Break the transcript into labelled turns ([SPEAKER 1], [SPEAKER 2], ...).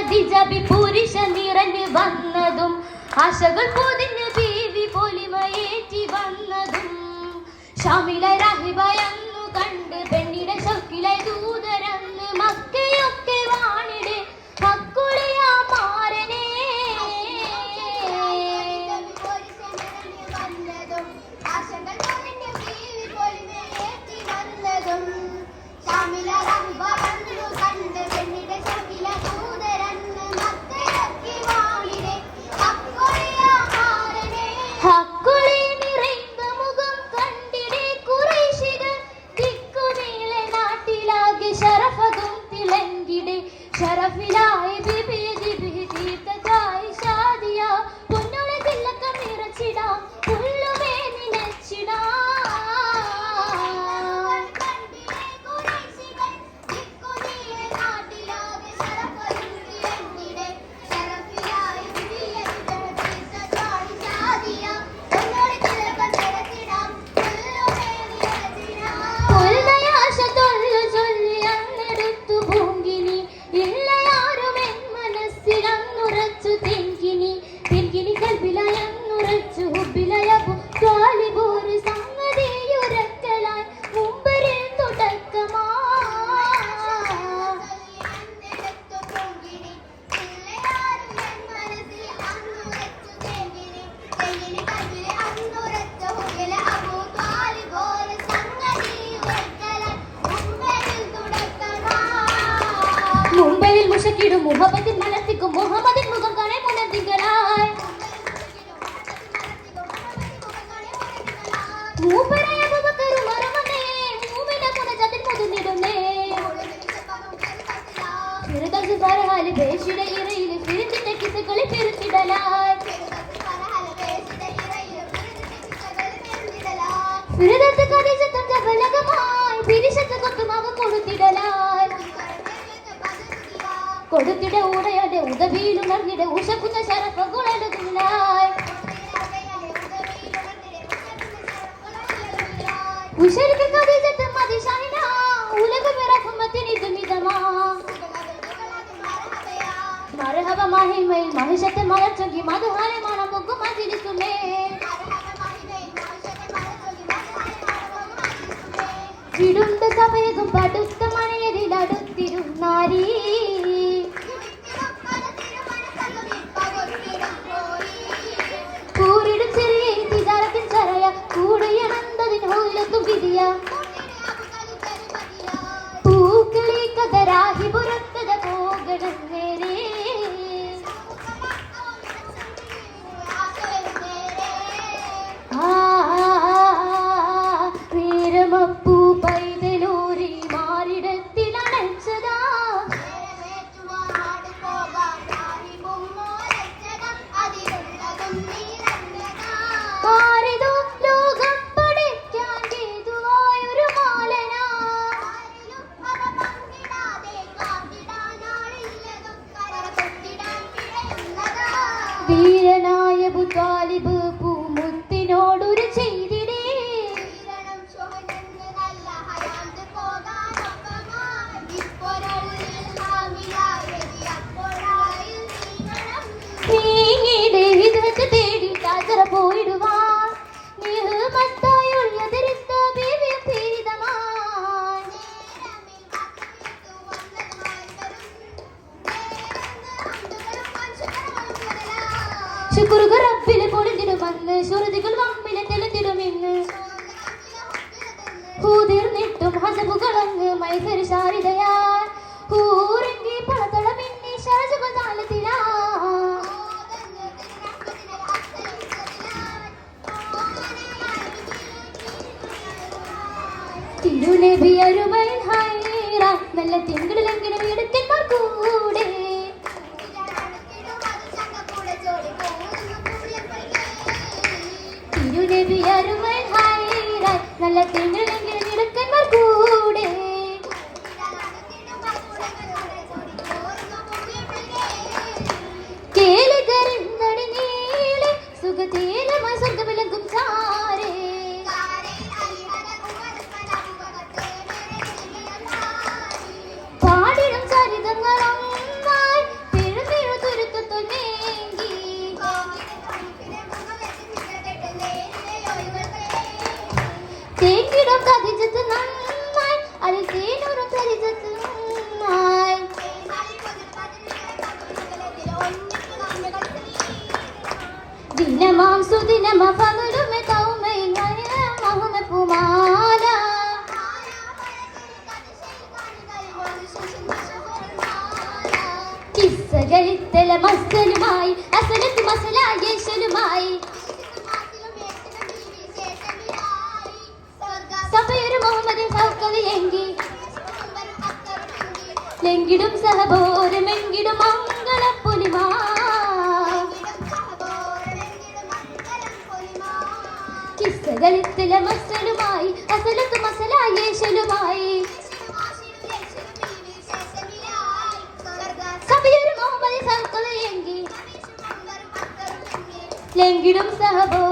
[SPEAKER 1] ഖദീജബി പുരുഷ നിറഞ്ഞു വന്നതും ആശകൾ പൊതിഞ്ഞ് ബീവി പൊലിമയേറ്റി വന്നതും ഷാമിലെ രാഹിബയെന്നു കണ്ട് പെണ്ണിടെ ഷൗക്കിലെ ദൂതരെന്ന് മക്കയൊക്കെ വാണിടെ മക്കുളിയാ മാരനെ ഷറഫിലായി ബിബി ജിബി തീർത്തതായി ഷാദിയ പൊന്നോളെ തിലക്കം നിറച്ചിടാം പുല്ലുമേ നിനച്ചിടാം മുംബൈയിൽ മുഷക്കിടും മുഹബത്തിൽ മലർത്തിക്കും മുഹമ്മദിൻ മുഖം കാണെ മുനർത്തികളായി മൂപ്പരായ അബൂബക്കർ മറവനെ മൂമിന കുനജത്തിൽ മുതുന്നിടുന്നേ ഫിർദൗസ് ഫർഹാൽ ബേഷിടെ ഇറയിൽ ഫിർദിന്റെ കിസ്സകളെ ഫിർദിടലായി ഫിർദത്ത് ഖദീജത്തും ജബലകമായി ഫിരിശത്ത് കൊത്തുമാവ് കൊടുത്തിടലായി കൊടുത്തിട ഊടയുടെ ഉദവിയിലുണർന്നിട ഉഷക്കുന്ന ശരഫുകളെടുക്കില്ലായി ഉഷരിക്ക് ഖദീജത്തും മദിശാനിന ഉലകമിറഹുമത്തിന് ഇതുമിതമാ മർഹബ മഹിമയിൽ മഹിഷത്തെ മലർച്ചൊങ്കി മധുഹാലെ മണം മുക്കും മജിലിസുമേ വിടുണ്ട സഭയകും പടുത്ത മണയരിൽ അടുത്തിരുന്നാരീ കൂരിടും ചെറിയ തികാരത്തിൻ ചറയ കൂടിയണന്തതിന് ഹോയിലത്തും വിധിയ പൂക്കളി കഥരാഹി പുറത്തത പോകണം നേരെ വീരമപ്പൂ പൈതലൂരി മാറിടത്തിലണച്ചതാ ആരിതോ ലോകം പഠിക്കാൻ ഹേതുവായൊരു മാലന വീരനായ അബൂതാലിബ് പൂമുത്തിനോടൊരു ചെയ്തിടേ തേടി കാതറ പോയിടുവാൻ നിഹമത്തായി ഒഴിയതിരുത്ത ബീവി പീരിതമായി ശുക്രുക റബ്ബിലെ പൊളിഞ്ഞിടുമെന്ന് ശ്രുതികൾ വമ്മിലെ തെളിഞ്ഞിടുമെന്ന് ഹൂതിർന്നിട്ടും ഹസബുകളങ്ങ് മൈസരി ശാരിതയാൽ ഹൂറെങ്കി പളത്തള മിന്നി ശരജുകൾ താലത്തിലാ തിരുനബി അരുമൈ ഹൈറ നല്ല തിങ്കളിലെങ്കിലും എടുക്കന്മാർ കൂടെ തിരുനബി അരുമൈ ഹൈറ നല്ല തിങ്കളിലെങ്കിലും എടുക്കന്മാർ കൂടെ കേളികരുന്നടി നീളെ സുഖതീലമായി സ്വർഗവിലങ്കും ചാരേ പാടിടും ചരിതങ്ങളൊന്നായി തേനിടും കതിജത്ത് നന്നായി അതിൽ തേനൂറും കരിജത്ത് നന്നായി ദിനമാം സുദിനമ പകലുമെ കൗമയിൽ മഹുമ പുമാല കിസ്സകളിത്തല മസ്സലുമായി അസലത്ത് മസലായേശലുമായി സഭയൊരു മുഹമ്മദിൻ സൗക്കവിലെങ്കി ലെങ്കിടും സഹബോരമെങ്കിടും മംഗളപ്പൊലിമാ കിസ്സകളിത്തല മസ്സലുമായി അസലത്ത് മസലായേശലുമായി സഭയൊരു മുഹമ്മദിൻ സൗക്കവിലെങ്കി ലെങ്കിടും സഹബോ